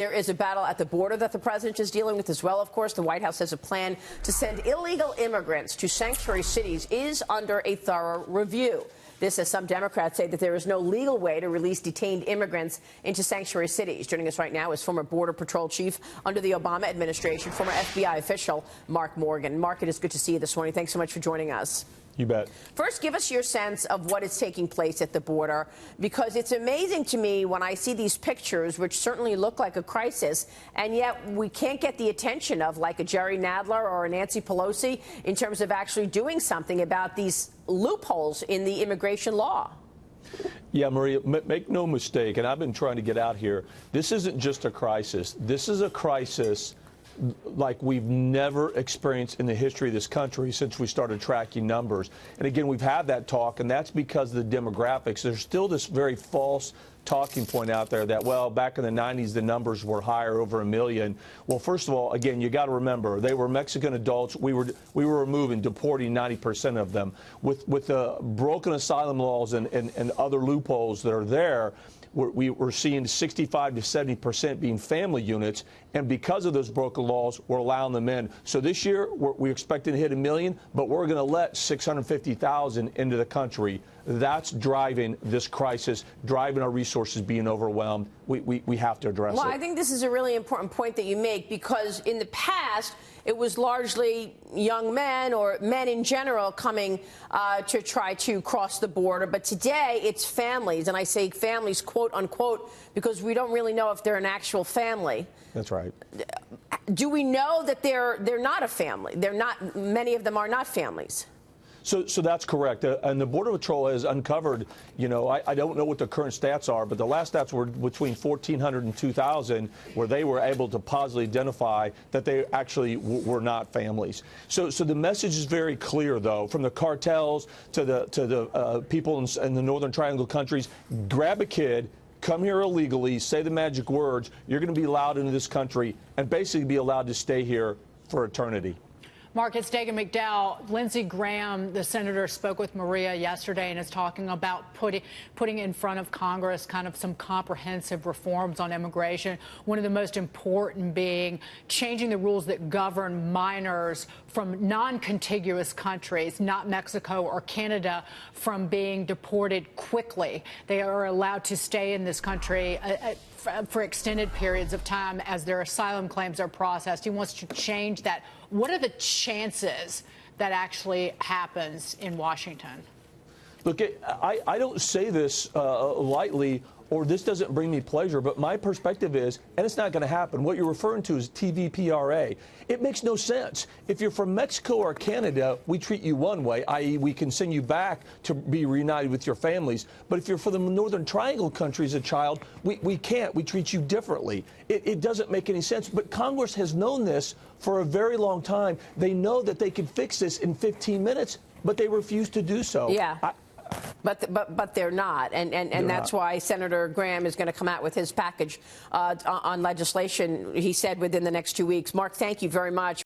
There is a battle at the border that the president is dealing with as well, of course. The White House has a plan to send illegal immigrants to sanctuary cities is under a thorough review. This, as some Democrats say, that there is no legal way to release detained immigrants into sanctuary cities. Joining us right now is former Border Patrol chief under the Obama administration, former FBI official Mark Morgan. Mark, it is good to see you this morning. Thanks so much for joining us. You bet. First, give us your sense of what is taking place at the border, because it's amazing to me when I see these pictures, which certainly look like a crisis, and yet we can't get the attention of like a Jerry Nadler or a Nancy Pelosi in terms of actually doing something about these loopholes in the immigration law. Yeah, Maria, make no mistake, and I've been trying to get out here, this isn't just a crisis. This is a crisis like we've never experienced in the history of this country since we started tracking numbers. And again, we've had that talk, and that's because of the demographics. There's still this very false talking point out there that, well, back in the 90s, the numbers were higher, over 1 million. Well, first of all, again, you got to remember, they were Mexican adults. We were removing, deporting 90% of them. With the broken asylum laws and other loopholes that are there, we're seeing 65 to 70% being family units, and because of those broken laws, we're allowing them in. So this year, we're expecting to hit 1 million, but we're going to let 650,000 into the country. That's driving this crisis, driving our resources being overwhelmed. We have to address it. Well, I think this is a really important point that you make, because in the past, it was largely young men or men in general coming to try to cross the border. But today, it's families. And I say families, quote unquote, because we don't really know if they're an actual family. That's right. Do we know that they're not a family? They're not. Many of them are not families. So that's correct. And the Border Patrol has uncovered, you know, I don't know what the current stats are, but the last stats were between 1,400 and 2,000, where they were able to positively identify that they actually were not families. So the message is very clear, though, from the cartels to the people in the Northern Triangle countries. Grab a kid, come here illegally, say the magic words, you're going to be allowed into this country and basically be allowed to stay here for eternity. Mark, it's Dagan McDowell. Lindsey Graham, the senator, spoke with Maria yesterday and is talking about putting in front of Congress kind of some comprehensive reforms on immigration, one of the most important being changing the rules that govern minors from non-contiguous countries, not Mexico or Canada, from being deported quickly. They are allowed to stay in this country for extended periods of time as their asylum claims are processed. He wants to change that. What are the chances that actually happens in Washington? Look, I don't say this lightly, or this doesn't bring me pleasure, but my perspective is, and it's not going to happen, what you're referring to is TVPRA. It makes no sense. If you're from Mexico or Canada, we treat you one way, i.e. we can send you back to be reunited with your families. But if you're from the Northern Triangle countries, a child, we can't. We treat you differently. It doesn't make any sense. But Congress has known this for a very long time. They know that they can fix this in 15 minutes, but they refuse to do so. Yeah. But they're not, and that's why Senator Graham is going to come out with his package on legislation, he said, within the next 2 weeks. Mark, thank you very much.